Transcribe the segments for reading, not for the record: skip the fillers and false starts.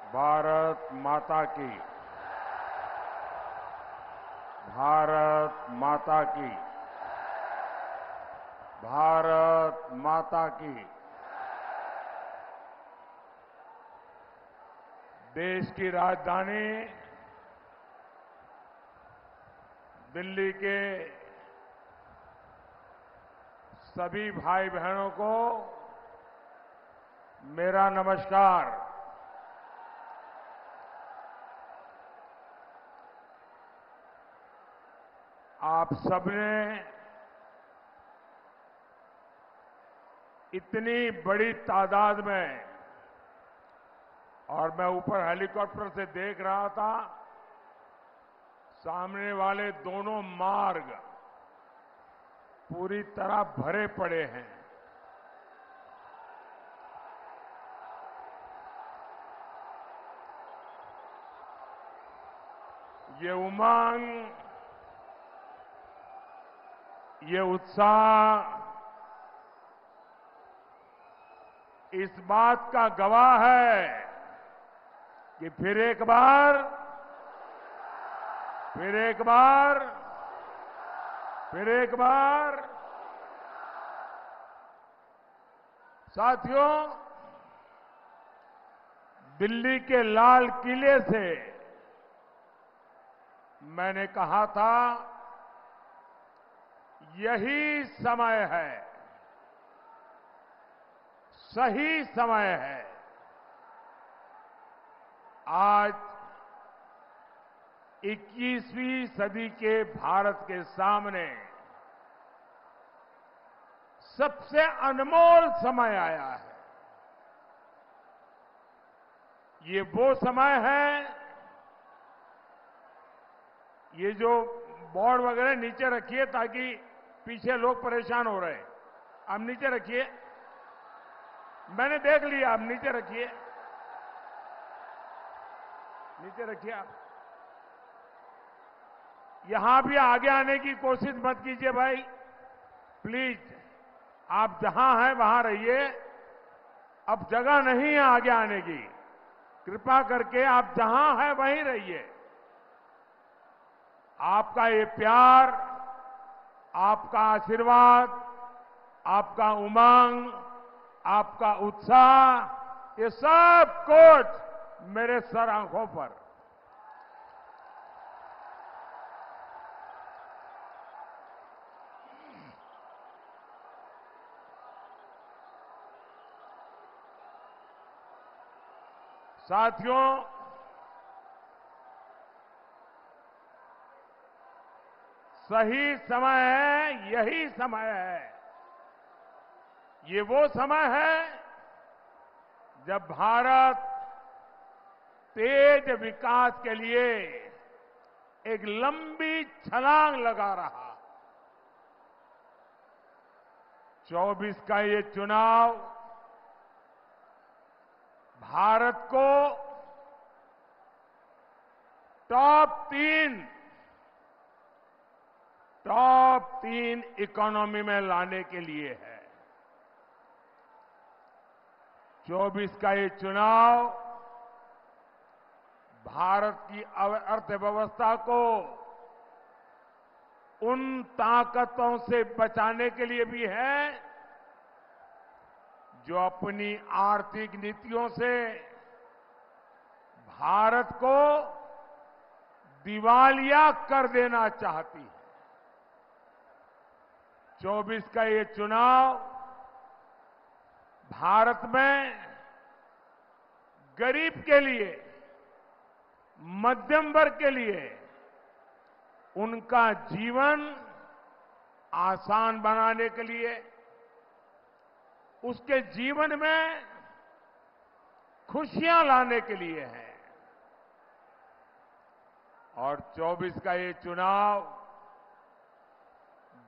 भारत माता की। भारत माता की। भारत माता की। देश की राजधानी दिल्ली के सभी भाई बहनों को मेरा नमस्कार। आप सबने इतनी बड़ी तादाद में, और मैं ऊपर हेलीकॉप्टर से देख रहा था, सामने वाले दोनों मार्ग पूरी तरह भरे पड़े हैं। ये उमंग, ये उत्साह इस बात का गवाह है कि फिर एक बार साथियों, दिल्ली के लाल किले से मैंने कहा था, यही समय है, सही समय है। आज 21वीं सदी के भारत के सामने सबसे अनमोल समय आया है। ये वो समय है, ये जो बोर्ड वगैरह नीचे रखिए ताकि पीछे लोग परेशान हो रहे हैं। आप नीचे रखिए, मैंने देख लिया, आप नीचे रखिए, नीचे रखिए। आप यहां भी आगे आने की कोशिश मत कीजिए भाई, प्लीज। आप जहां हैं वहां रहिए, अब जगह नहीं है आगे आने की। कृपा करके आप जहां हैं वहीं रहिए। आपका ये प्यार, आपका आशीर्वाद, आपका उमंग, आपका उत्साह, ये सब कुछ मेरे सर आंखों पर। साथियों, सही समय है, यही समय है। ये वो समय है जब भारत तेज विकास के लिए एक लंबी छलांग लगा रहा। 24 का ये चुनाव भारत को टॉप तीन इकोनॉमी में लाने के लिए है। 24 का ये चुनाव भारत की अर्थव्यवस्था को उन ताकतों से बचाने के लिए भी है जो अपनी आर्थिक नीतियों से भारत को दिवालिया कर देना चाहती है। 24 का ये चुनाव भारत में गरीब के लिए, मध्यम वर्ग के लिए उनका जीवन आसान बनाने के लिए, उसके जीवन में खुशियां लाने के लिए है। और 24 का ये चुनाव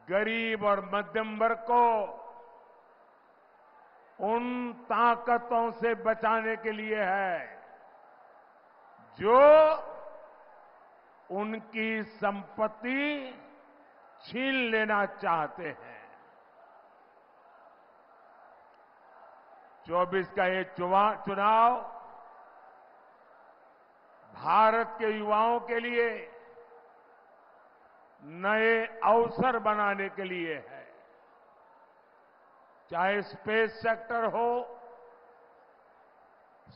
गरीब और मध्यम वर्ग को उन ताकतों से बचाने के लिए है जो उनकी संपत्ति छीन लेना चाहते हैं। 24 का ये चुनाव भारत के युवाओं के लिए नए अवसर बनाने के लिए है। चाहे स्पेस सेक्टर हो,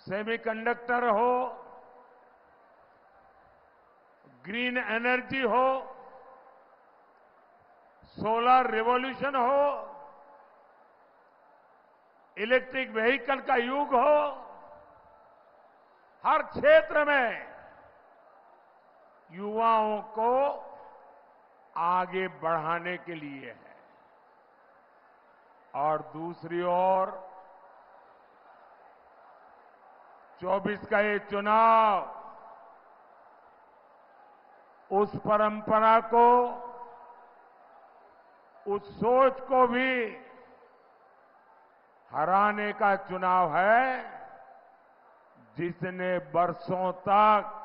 सेमीकंडक्टर हो, ग्रीन एनर्जी हो, सोलर रिवॉल्यूशन हो, इलेक्ट्रिक व्हीकल का युग हो, हर क्षेत्र में युवाओं को आगे बढ़ाने के लिए है। और दूसरी ओर 24 का ये चुनाव उस परंपरा को, उस सोच को भी हराने का चुनाव है जिसने बरसों तक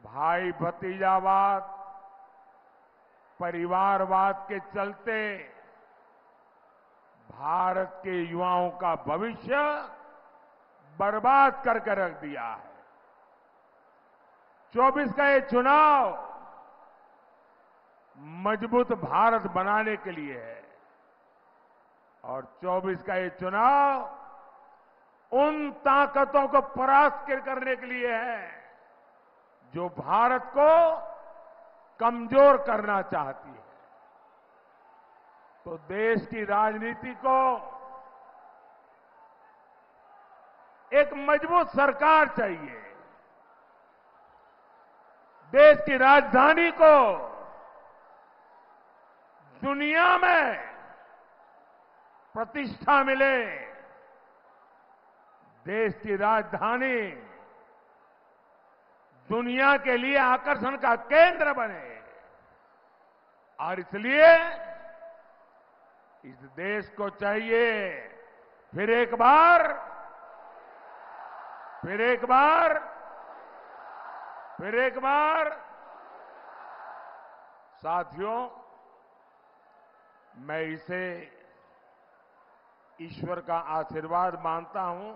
भाई भतीजावाद, परिवारवाद के चलते भारत के युवाओं का भविष्य बर्बाद करके रख दिया है। 24 का ये चुनाव मजबूत भारत बनाने के लिए है और 24 का ये चुनाव उन ताकतों को परास्त करने के लिए है जो भारत को कमजोर करना चाहती है। तो देश की राजनीति को एक मजबूत सरकार चाहिए। देश की राजधानी को दुनिया में प्रतिष्ठा मिले, देश की राजधानी दुनिया के लिए आकर्षण का केंद्र बने। और इसलिए इस देश को चाहिए फिर एक बार साथियों, मैं इसे ईश्वर का आशीर्वाद मानता हूं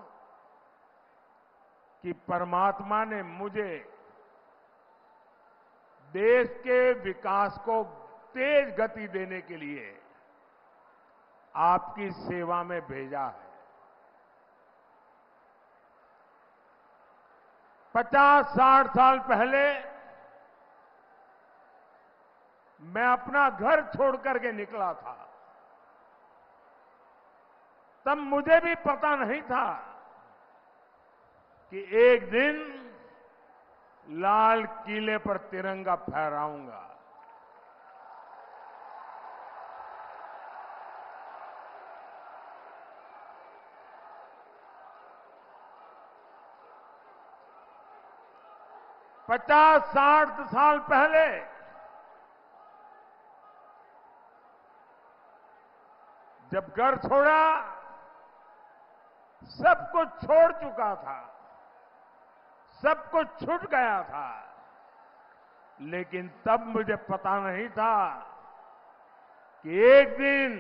कि परमात्मा ने मुझे देश के विकास को तेज गति देने के लिए आपकी सेवा में भेजा है। 50-60 साल पहले मैं अपना घर छोड़ करके निकला था। तब मुझे भी पता नहीं था कि एक दिन लाल किले पर तिरंगा फहराऊंगा। पचास 60 साल पहले जब घर छोड़ा, सब कुछ छोड़ चुका था, सब कुछ छूट गया था। लेकिन तब मुझे पता नहीं था कि एक दिन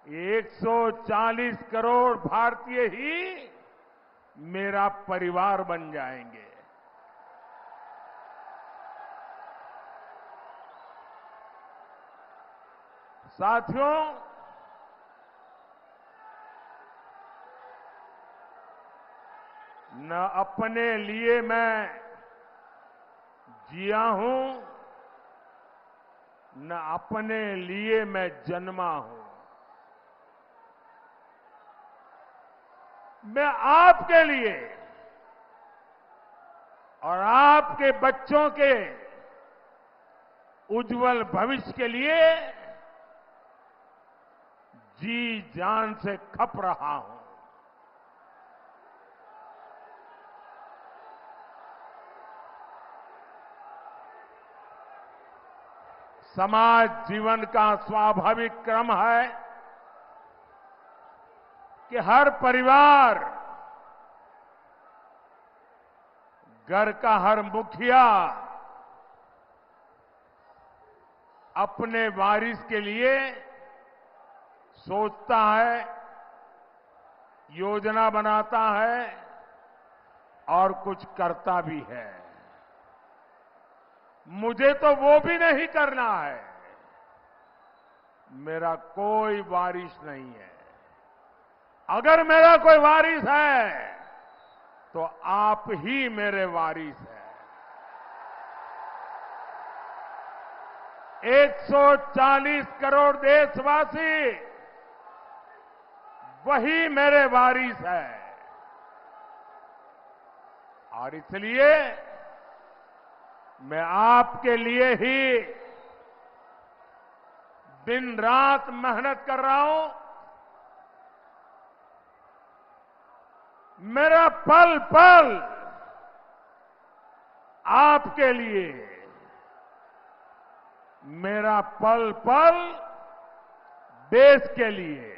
140 करोड़ भारतीय ही मेरा परिवार बन जाएंगे। साथियों, न अपने लिए मैं जिया हूं, न अपने लिए मैं जन्मा हूं। मैं आपके लिए और आपके बच्चों के उज्जवल भविष्य के लिए जी जान से खप रहा हूं। समाज जीवन का स्वाभाविक क्रम है कि हर परिवार, घर का हर मुखिया अपने वारिस के लिए सोचता है, योजना बनाता है और कुछ करता भी है। मुझे तो वो भी नहीं करना है। मेरा कोई वारिस नहीं है। अगर मेरा कोई वारिस है तो आप ही मेरे वारिस हैं। 140 करोड़ देशवासी वही मेरे वारिस है। और इसलिए मैं आपके लिए ही दिन रात मेहनत कर रहा हूं। मेरा पल पल आपके लिए, मेरा पल पल देश के लिए।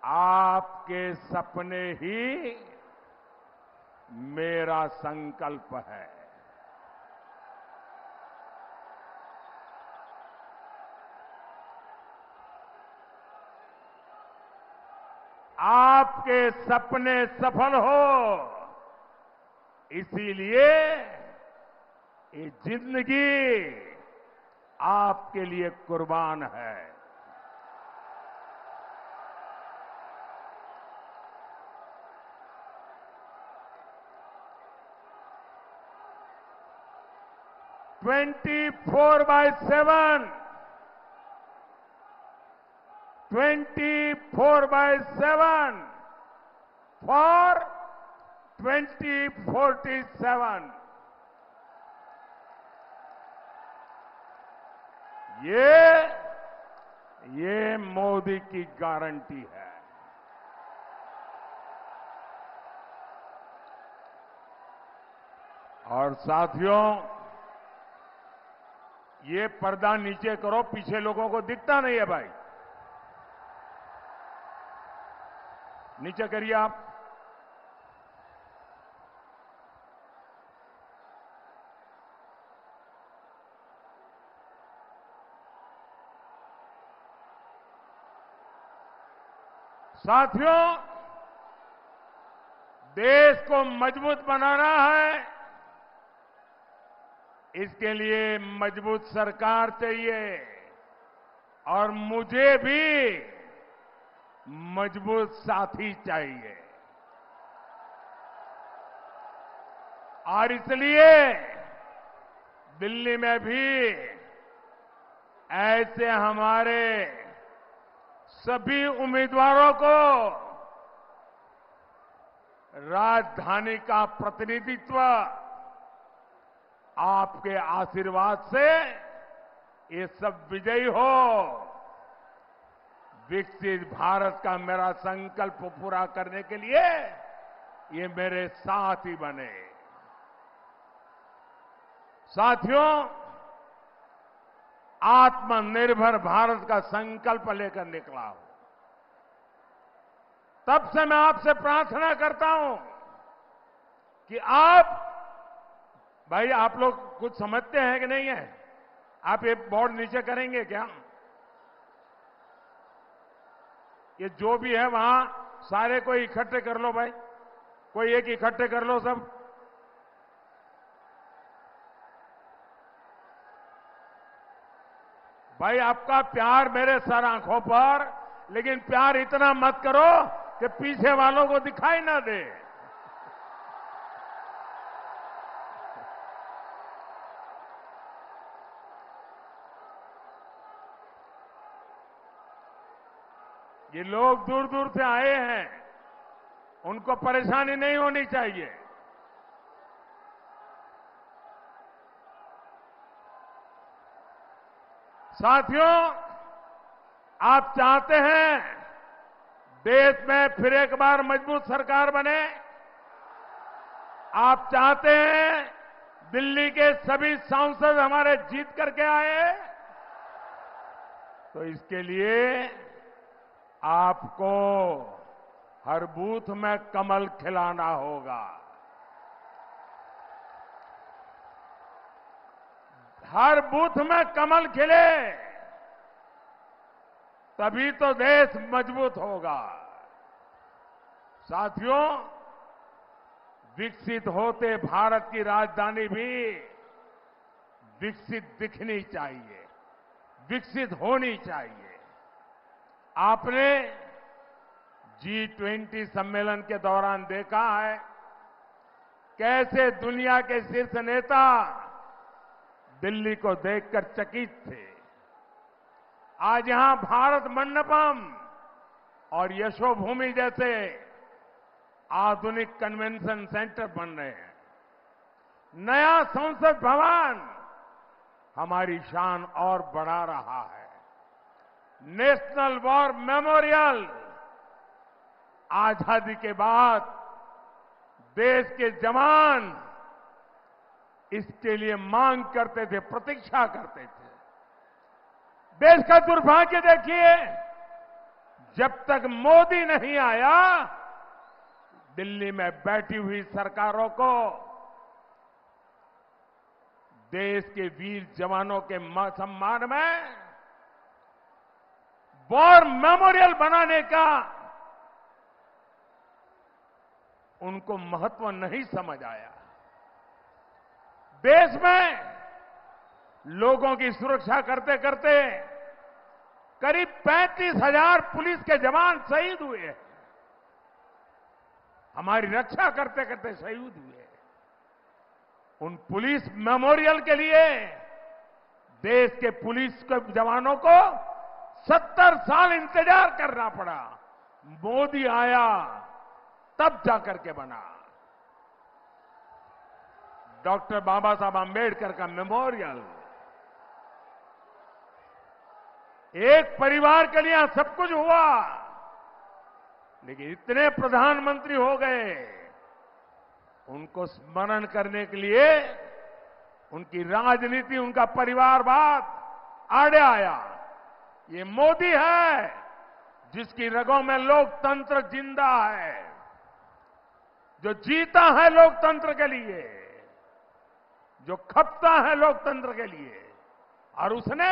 आपके सपने ही मेरा संकल्प है। आपके सपने सफल हो, इसीलिए ये जिंदगी आपके लिए कुर्बान है। Twenty 24/7 for 2047। ये मोदी की गारंटी है। और साथियों, ये पर्दा नीचे करो, पीछे लोगों को दिखता नहीं है भाई। नीचे करिए आप। साथियों, देश को मजबूत बनाना है। इसके लिए मजबूत सरकार चाहिए और मुझे भी मजबूत साथी चाहिए। और इसलिए दिल्ली में भी ऐसे हमारे सभी उम्मीदवारों को राजधानी का प्रतिनिधित्व आपके आशीर्वाद से ये सब विजयी हो। विकसित भारत का मेरा संकल्प पूरा करने के लिए ये मेरे साथी बने। साथियों, आत्मनिर्भर भारत का संकल्प लेकर निकला हूं। तब से मैं आपसे प्रार्थना करता हूं कि भाई आप लोग कुछ समझते हैं कि नहीं है? आप ये बोर्ड नीचे करेंगे क्या? ये जो भी है वहां सारे कोई इकट्ठे कर लो भाई, कोई एक इकट्ठे कर लो सब। भाई आपका प्यार मेरे सर आंखों पर, लेकिन प्यार इतना मत करो कि पीछे वालों को दिखाई ना दे। ये लोग दूर दूर से आए हैं, उनको परेशानी नहीं होनी चाहिए। साथियों, आप चाहते हैं देश में फिर एक बार मजबूत सरकार बने? आप चाहते हैं दिल्ली के सभी सांसद हमारे जीत करके आए, तो इसके लिए आपको हर बूथ में कमल खिलाना होगा। हर बूथ में कमल खिले, तभी तो देश मजबूत होगा। साथियों, विकसित होते भारत की राजधानी भी विकसित दिखनी चाहिए, विकसित होनी चाहिए। आपने G20 सम्मेलन के दौरान देखा है कैसे दुनिया के शीर्ष नेता दिल्ली को देखकर चकित थे। आज यहां भारत मंडपम और यशोभूमि जैसे आधुनिक कन्वेंशन सेंटर बन रहे हैं। नया संसद भवन हमारी शान और बढ़ा रहा है। नेशनल वॉर मेमोरियल आजादी के बाद देश के जवान इसके लिए मांग करते थे, प्रतीक्षा करते थे। देश का दुर्भाग्य देखिए, जब तक मोदी नहीं आया, दिल्ली में बैठी हुई सरकारों को देश के वीर जवानों के सम्मान में वॉर मेमोरियल बनाने का उनको महत्व नहीं समझ आया। देश में लोगों की सुरक्षा करते करते करीब 35,000 पुलिस के जवान शहीद हुए, हमारी रक्षा करते करते शहीद हुए। उन पुलिस मेमोरियल के लिए देश के पुलिस के जवानों को 70 साल इंतजार करना पड़ा। मोदी आया तब जाकर के बना डॉक्टर बाबा साहब आंबेडकर का मेमोरियल। एक परिवार के लिए सब कुछ हुआ, लेकिन इतने प्रधानमंत्री हो गए, उनको स्मरण करने के लिए उनकी राजनीति, उनका परिवारवाद आड़े आया। ये मोदी है जिसकी रगों में लोकतंत्र जिंदा है, जो जीता है लोकतंत्र के लिए, जो खपता है लोकतंत्र के लिए। और उसने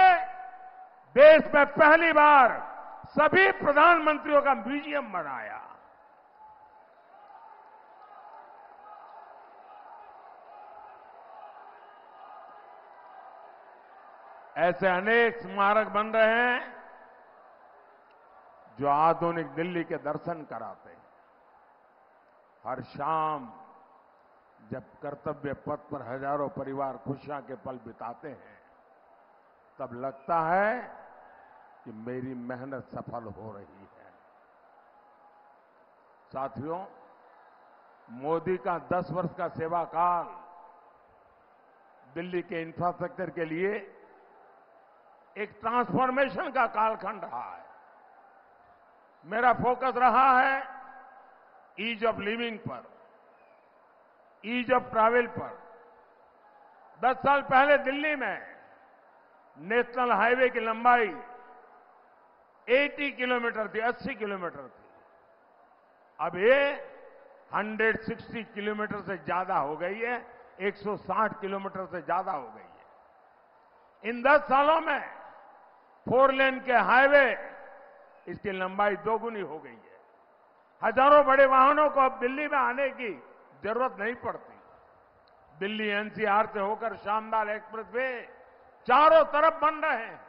देश में पहली बार सभी प्रधानमंत्रियों का म्यूजियम बनाया। ऐसे अनेक स्मारक बन रहे हैं जो आधुनिक दिल्ली के दर्शन कराते हैं। हर शाम जब कर्तव्य पथ पर हजारों परिवार खुशियां के पल बिताते हैं, तब लगता है कि मेरी मेहनत सफल हो रही है। साथियों, मोदी का 10 वर्ष का सेवा काल दिल्ली के इंफ्रास्ट्रक्चर के लिए एक ट्रांसफॉर्मेशन का कालखंड रहा है। मेरा फोकस रहा है ईज ऑफ लिविंग पर, ईज ऑफ ट्रैवल पर। 10 साल पहले दिल्ली में नेशनल हाईवे की लंबाई 80 किलोमीटर थी, 80 किलोमीटर थी। अब ये 160 किलोमीटर से ज्यादा हो गई है, 160 किलोमीटर से ज्यादा हो गई है। इन 10 सालों में 4 लेन के हाईवे, इसकी लंबाई 2 गुनी हो गई है। हजारों बड़े वाहनों को अब दिल्ली में आने की जरूरत नहीं पड़ती। दिल्ली एनसीआर से होकर शानदार एक्सप्रेसवे चारों तरफ बन रहे हैं।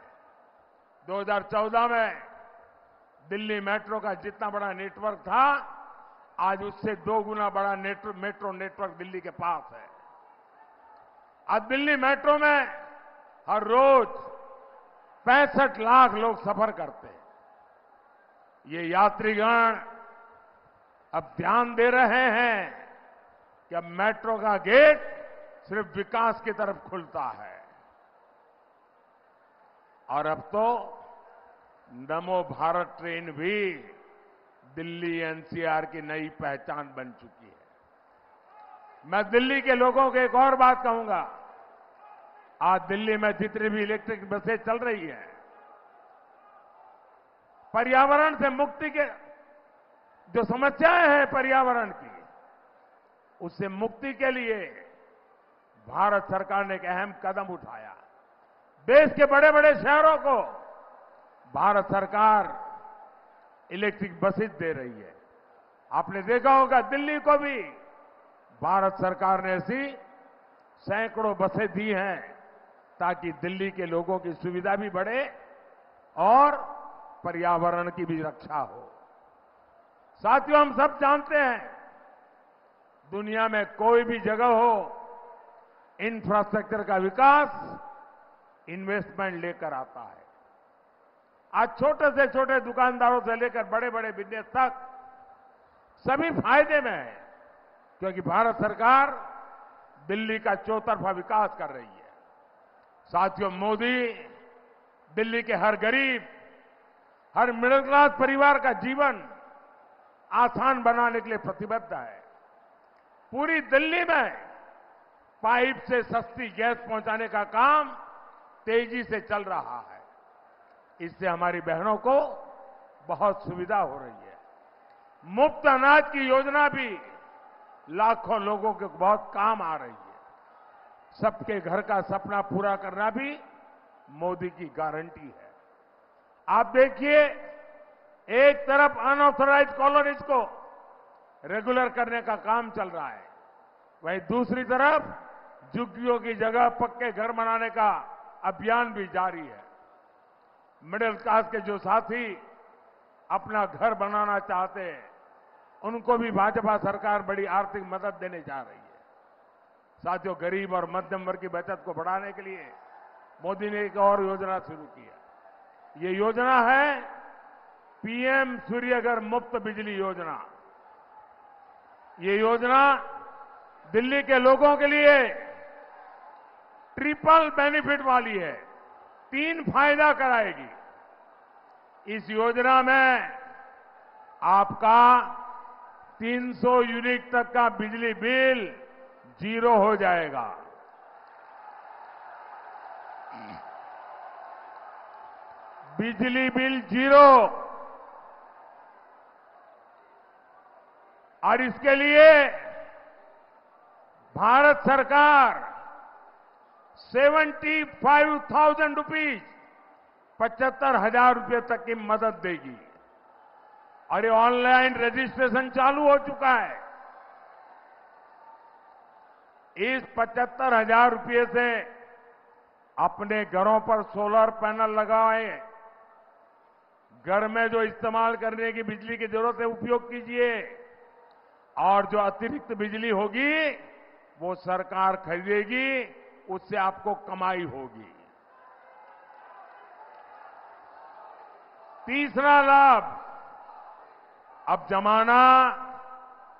2014 में दिल्ली मेट्रो का जितना बड़ा नेटवर्क था, आज उससे 2 गुना बड़ा मेट्रो नेटवर्क दिल्ली के पास है। आज दिल्ली मेट्रो में हर रोज 65 लाख लोग सफर करते हैं। ये यात्रीगण अब ध्यान दे रहे हैं कि अब मेट्रो का गेट सिर्फ विकास की तरफ खुलता है। और अब तो नमो भारत ट्रेन भी दिल्ली एनसीआर की नई पहचान बन चुकी है। मैं दिल्ली के लोगों को एक और बात कहूंगा। आज दिल्ली में जितनी भी इलेक्ट्रिक बसें चल रही हैं, पर्यावरण से मुक्ति के जो समस्याएं हैं पर्यावरण की, उससे मुक्ति के लिए भारत सरकार ने एक अहम कदम उठाया। देश के बड़े बड़े शहरों को भारत सरकार इलेक्ट्रिक बसेस दे रही है। आपने देखा होगा दिल्ली को भी भारत सरकार ने ऐसी सैकड़ों बसें दी हैं ताकि दिल्ली के लोगों की सुविधा भी बढ़े और पर्यावरण की भी रक्षा हो। साथियों, हम सब जानते हैं दुनिया में कोई भी जगह हो, इंफ्रास्ट्रक्चर का विकास इन्वेस्टमेंट लेकर आता है। आज छोटे से छोटे दुकानदारों से लेकर बड़े बड़े बिजनेस तक सभी फायदे में है, क्योंकि भारत सरकार दिल्ली का चौतरफा विकास कर रही है। साथियों, मोदी दिल्ली के हर गरीब, हर मिडिल क्लास परिवार का जीवन आसान बनाने के लिए प्रतिबद्ध है। पूरी दिल्ली में पाइप से सस्ती गैस पहुंचाने का काम तेजी से चल रहा है। इससे हमारी बहनों को बहुत सुविधा हो रही है। मुफ्त अनाज की योजना भी लाखों लोगों के बहुत काम आ रही है। सबके घर का सपना पूरा करना भी मोदी की गारंटी है। आप देखिए, एक तरफ अनऑथराइज्ड कॉलोनीज को रेगुलर करने का काम चल रहा है, वहीं दूसरी तरफ झुग्गियों की जगह पक्के घर बनाने का अभियान भी जारी है। मिडिल क्लास के जो साथी अपना घर बनाना चाहते हैं, उनको भी भाजपा सरकार बड़ी आर्थिक मदद देने जा रही है। साथियों, गरीब और मध्यम वर्ग की बचत को बढ़ाने के लिए मोदी ने एक और योजना शुरू की है। ये योजना है पीएम सूर्यघर मुफ्त बिजली योजना। ये योजना दिल्ली के लोगों के लिए ट्रिपल बेनिफिट वाली है, 3 फायदा कराएगी। इस योजना में आपका 300 यूनिट तक का बिजली बिल 0 हो जाएगा। बिजली बिल 0। और इसके लिए भारत सरकार 75,000 रुपीज, 75,000 रुपये तक की मदद देगी। और ये ऑनलाइन रजिस्ट्रेशन चालू हो चुका है। इस 75,000 रुपये से अपने घरों पर सोलर पैनल लगाएं, घर में जो इस्तेमाल करने की बिजली की जरूरत है उपयोग कीजिए, और जो अतिरिक्त बिजली होगी वो सरकार खरीदेगी, उससे आपको कमाई होगी। तीसरा लाभ, अब जमाना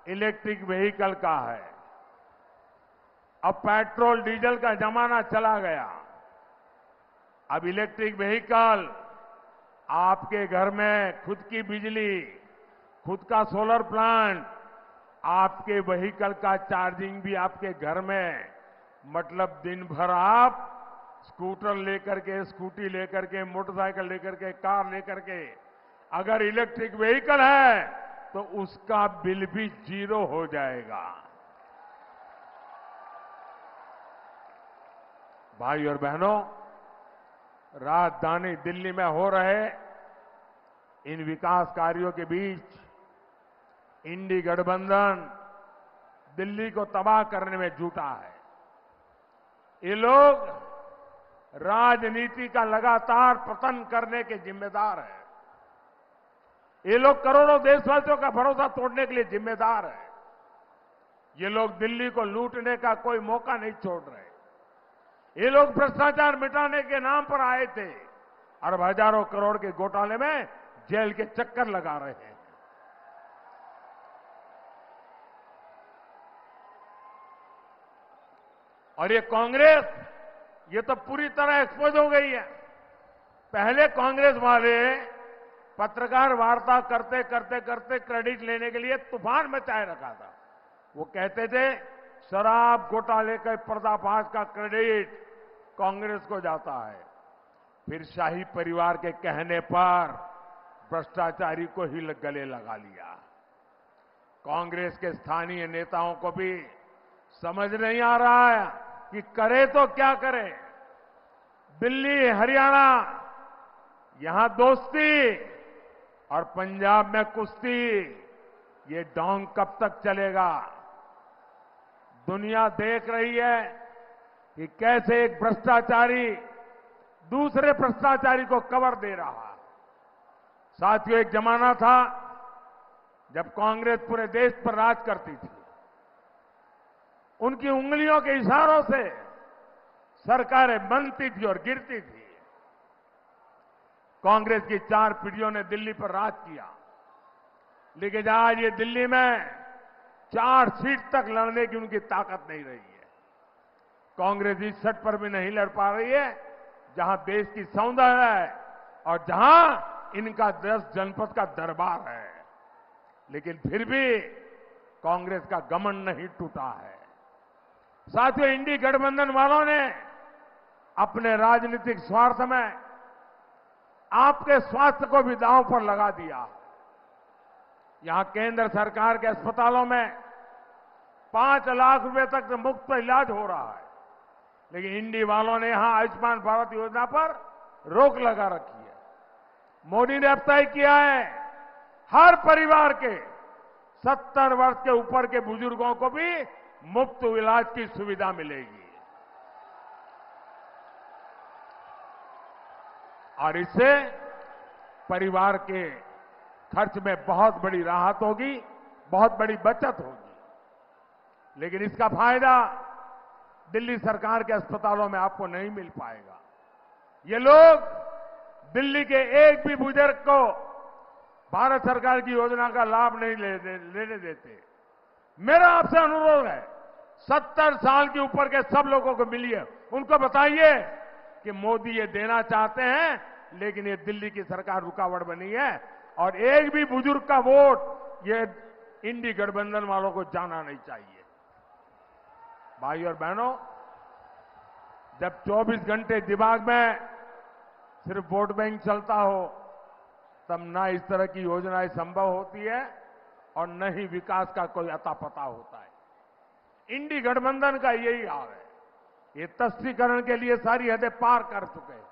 इलेक्ट्रिक व्हीकल का है। अब पेट्रोल डीजल का जमाना चला गया। अब इलेक्ट्रिक व्हीकल आपके घर में खुद की बिजली, खुद का सोलर प्लांट, आपके व्हीकल का चार्जिंग भी आपके घर में। मतलब दिन भर आप स्कूटर लेकर के, स्कूटी लेकर के, मोटरसाइकिल लेकर के, कार लेकर के, अगर इलेक्ट्रिक व्हीकल है तो उसका बिल भी 0 हो जाएगा। भाई और बहनों, राजधानी दिल्ली में हो रहे इन विकास कार्यों के बीच इंडी गठबंधन दिल्ली को तबाह करने में जुटा है। ये लोग राजनीति का लगातार पतन करने के जिम्मेदार हैं। ये लोग करोड़ों देशवासियों का भरोसा तोड़ने के लिए जिम्मेदार है। ये लोग दिल्ली को लूटने का कोई मौका नहीं छोड़ रहे। ये लोग भ्रष्टाचार मिटाने के नाम पर आए थे और हजारों करोड़ के घोटाले में जेल के चक्कर लगा रहे हैं। और ये कांग्रेस, ये तो पूरी तरह एक्सपोज हो गई है। पहले कांग्रेस वाले पत्रकार वार्ता करते करते करते क्रेडिट लेने के लिए तूफान मचाए रखा था। वो कहते थे शराब घोटाले के पर्दाफाश का क्रेडिट कांग्रेस को जाता है। फिर शाही परिवार के कहने पर भ्रष्टाचारी को ही गले लगा लिया। कांग्रेस के स्थानीय नेताओं को भी समझ नहीं आ रहा है कि करे तो क्या करे। दिल्ली, हरियाणा, यहां दोस्ती और पंजाब में कुश्ती, ये ढोंग कब तक चलेगा? दुनिया देख रही है कि कैसे एक भ्रष्टाचारी दूसरे भ्रष्टाचारी को कवर दे रहा। साथियों, एक जमाना था जब कांग्रेस पूरे देश पर राज करती थी। उनकी उंगलियों के इशारों से सरकारें बनती थी और गिरती थी। कांग्रेस की 4 पीढ़ियों ने दिल्ली पर राज किया, लेकिन आज ये दिल्ली में 4 सीट तक लड़ने की उनकी ताकत नहीं रही है। कांग्रेस इस सीट पर भी नहीं लड़ पा रही है जहां देश की सौंदर्य है और जहां इनका 10 जनपद का दरबार है। लेकिन फिर भी कांग्रेस का घमंड नहीं टूटा है। साथियों, इंडी गठबंधन वालों ने अपने राजनीतिक स्वार्थ में आपके स्वास्थ्य को भी दांव पर लगा दिया। यहां केंद्र सरकार के अस्पतालों में 5 लाख रुपए तक मुफ्त इलाज हो रहा है, लेकिन इंडी वालों ने यहां आयुष्मान भारत योजना पर रोक लगा रखी है। मोदी ने अब तय किया है हर परिवार के 70 वर्ष के ऊपर के बुजुर्गों को भी मुफ्त इलाज की सुविधा मिलेगी और इससे परिवार के खर्च में बहुत बड़ी राहत होगी, बहुत बड़ी बचत होगी। लेकिन इसका फायदा दिल्ली सरकार के अस्पतालों में आपको नहीं मिल पाएगा। ये लोग दिल्ली के एक भी बुजुर्ग को भारत सरकार की योजना का लाभ नहीं लेने देते। मेरा आपसे अनुरोध है, 70 साल के ऊपर के सब लोगों को मिलिए, उनको बताइए कि मोदी ये देना चाहते हैं, लेकिन ये दिल्ली की सरकार रुकावट बनी है और एक भी बुजुर्ग का वोट ये इंडी गठबंधन वालों को जाना नहीं चाहिए। भाई और बहनों, जब 24 घंटे दिमाग में सिर्फ वोट बैंक चलता हो, तब ना इस तरह की योजनाएं संभव होती है और न ही विकास का कोई अता पता होता है। इंडी गठबंधन का यही हाल है। ये तस्वीकरण के लिए सारी हदें पार कर चुके हैं।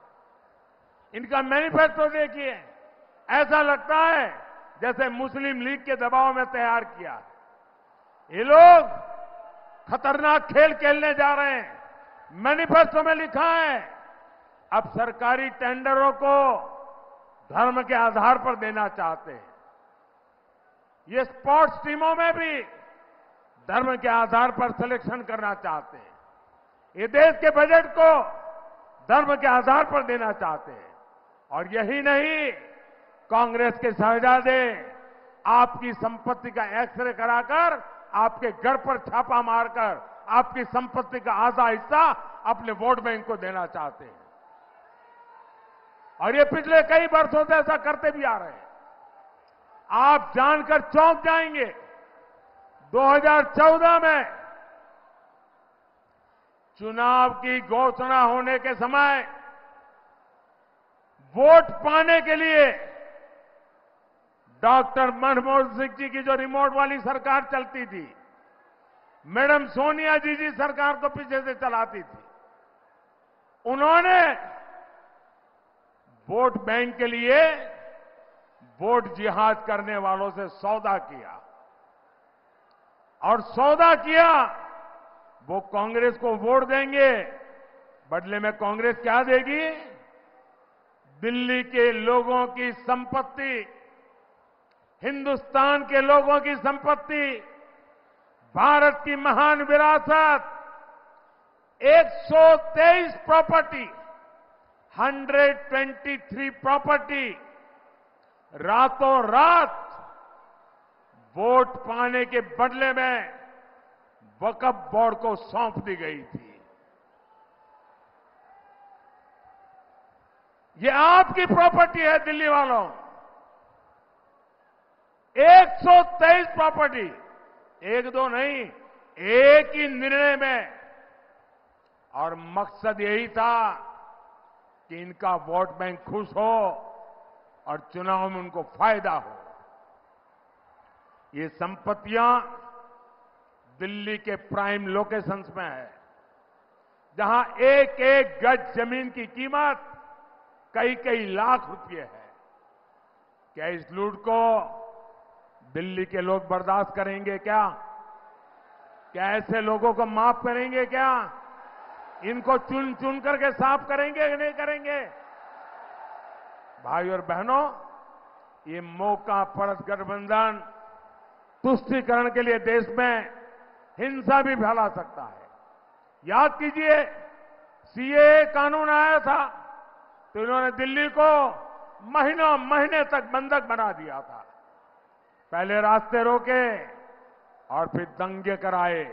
इनका मैनिफेस्टो देखिए, ऐसा लगता है जैसे मुस्लिम लीग के दबाव में तैयार किया। ये लोग खतरनाक खेल खेलने जा रहे हैं। मैनिफेस्टो में लिखा है अब सरकारी टेंडरों को धर्म के आधार पर देना चाहते हैं। ये स्पोर्ट्स टीमों में भी धर्म के आधार पर सिलेक्शन करना चाहते हैं। ये देश के बजट को धर्म के आधार पर देना चाहते हैं। और यही नहीं, कांग्रेस के शहजादे आपकी संपत्ति का एक्सरे कराकर आपके घर पर छापा मारकर आपकी संपत्ति का आधा हिस्सा अपने वोट बैंक को देना चाहते हैं। और ये पिछले कई वर्षों से ऐसा करते भी आ रहे हैं। आप जानकर चौंक जाएंगे, 2014 में चुनाव की घोषणा होने के समय वोट पाने के लिए डॉक्टर मनमोहन सिंह जी की जो रिमोट वाली सरकार चलती थी, मैडम सोनिया जी सरकार को पीछे से चलाती थी, उन्होंने वोट बैंक के लिए वोट जिहाद करने वालों से सौदा किया और सौदा किया वो कांग्रेस को वोट देंगे, बदले में कांग्रेस क्या देगी? दिल्ली के लोगों की संपत्ति, हिंदुस्तान के लोगों की संपत्ति, भारत की महान विरासत, 123 प्रॉपर्टी, 123 प्रॉपर्टी रातों रात वोट पाने के बदले में वक्फ बोर्ड को सौंप दी गई थी। ये आपकी प्रॉपर्टी है दिल्ली वालों। 123 प्रॉपर्टी, एक दो नहीं, एक ही निर्णय में, और मकसद यही था कि इनका वोट बैंक खुश हो और चुनाव में उनको फायदा हो। ये संपत्तियां दिल्ली के प्राइम लोकेशंस में है, जहां एक एक गज जमीन की कीमत कई कई लाख रुपए है। क्या इस लूट को दिल्ली के लोग बर्दाश्त करेंगे क्या? क्या ऐसे लोगों को माफ करेंगे क्या? इनको चुन चुन करके साफ करेंगे कि नहीं करेंगे? भाई और बहनों, ये मौका परस्त गठबंधन तुष्टीकरण के लिए देश में हिंसा भी फैला सकता है। याद कीजिए, सीएए कानून आया था तो इन्होंने दिल्ली को महीने तक बंधक बना दिया था। पहले रास्ते रोके और फिर दंगे कराए,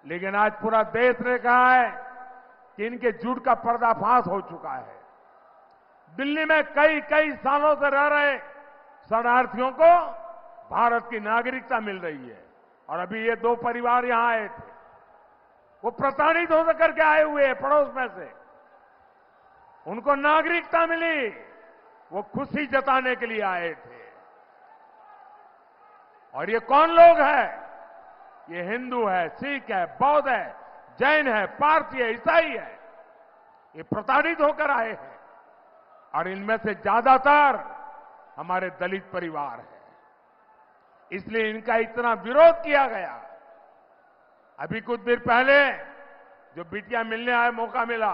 लेकिन आज पूरा देश ने कहा है कि इनके झूठ का पर्दाफाश हो चुका है। दिल्ली में कई कई सालों से रह रहे शरणार्थियों को भारत की नागरिकता मिल रही है, और अभी ये 2 परिवार यहां आए थे, वो प्रताड़ित हो करके आए हुए हैं पड़ोस में से, उनको नागरिकता मिली, वो खुशी जताने के लिए आए थे। और ये कौन लोग हैं? ये हिंदू है, सिख है, बौद्ध है, जैन है, पारसी है, ईसाई है। ये प्रताड़ित होकर आए हैं, और इनमें से ज्यादातर हमारे दलित परिवार है। इसलिए इनका इतना विरोध किया गया। अभी कुछ देर पहले जो बिटिया मिलने आए, मौका मिला,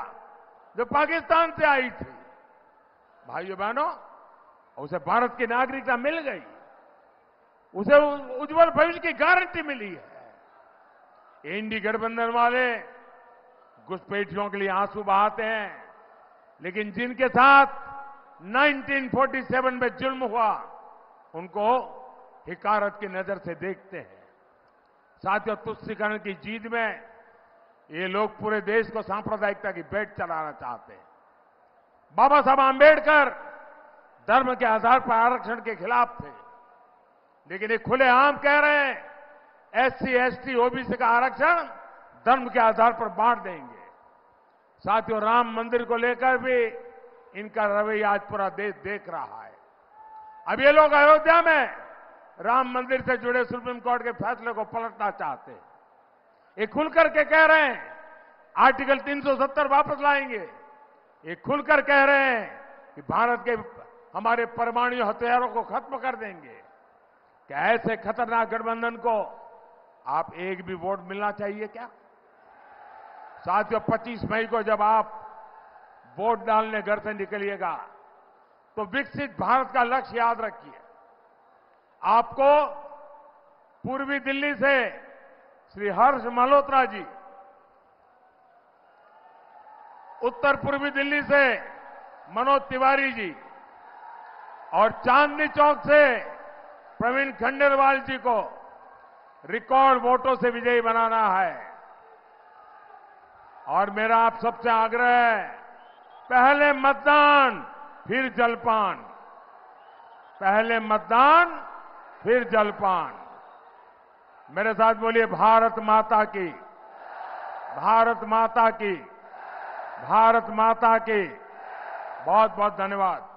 जो पाकिस्तान से आई थी, भाइयों बहनों, उसे भारत की नागरिकता मिल गई, उसे उज्जवल भविष्य की गारंटी मिली है। इंडी गठबंधन वाले घुसपैठियों के लिए आंसू बहाते हैं, लेकिन जिनके साथ 1947 में जुल्म हुआ, उनको हिकारत की नजर से देखते हैं। साथियों, तुष्टीकरण की जीत में ये लोग पूरे देश को सांप्रदायिकता की भेंट चलाना चाहते हैं। बाबा साहब आंबेडकर धर्म के आधार पर आरक्षण के खिलाफ थे, लेकिन ये खुलेआम कह रहे हैं एससी, एसटी, ओबीसी का आरक्षण धर्म के आधार पर बांट देंगे। साथियों, राम मंदिर को लेकर भी इनका रवैया आज पूरा देश देख रहा है। अब ये लोग अयोध्या में राम मंदिर से जुड़े सुप्रीम कोर्ट के फैसले को पलटना चाहते हैं। ये खुलकर के कह रहे हैं आर्टिकल 370 वापस लाएंगे। ये खुलकर कह रहे हैं कि भारत के हमारे परमाणु हथियारों को खत्म कर देंगे। क्या ऐसे खतरनाक गठबंधन को आप एक भी वोट मिलना चाहिए क्या? साथियों, 25 मई को जब आप वोट डालने घर से निकलिएगा तो विकसित भारत का लक्ष्य याद रखिए। आपको पूर्वी दिल्ली से श्री हर्ष मल्होत्रा जी, उत्तर पूर्वी दिल्ली से मनोज तिवारी जी, और चांदनी चौक से प्रवीण खंडेलवाल जी को रिकॉर्ड वोटों से विजयी बनाना है। और मेरा आप सबसे आग्रह है, पहले मतदान फिर जलपान, पहले मतदान फिर जलपान। मेरे साथ बोलिए, भारत माता की, भारत माता की, भारत माता की। बहुत बहुत धन्यवाद।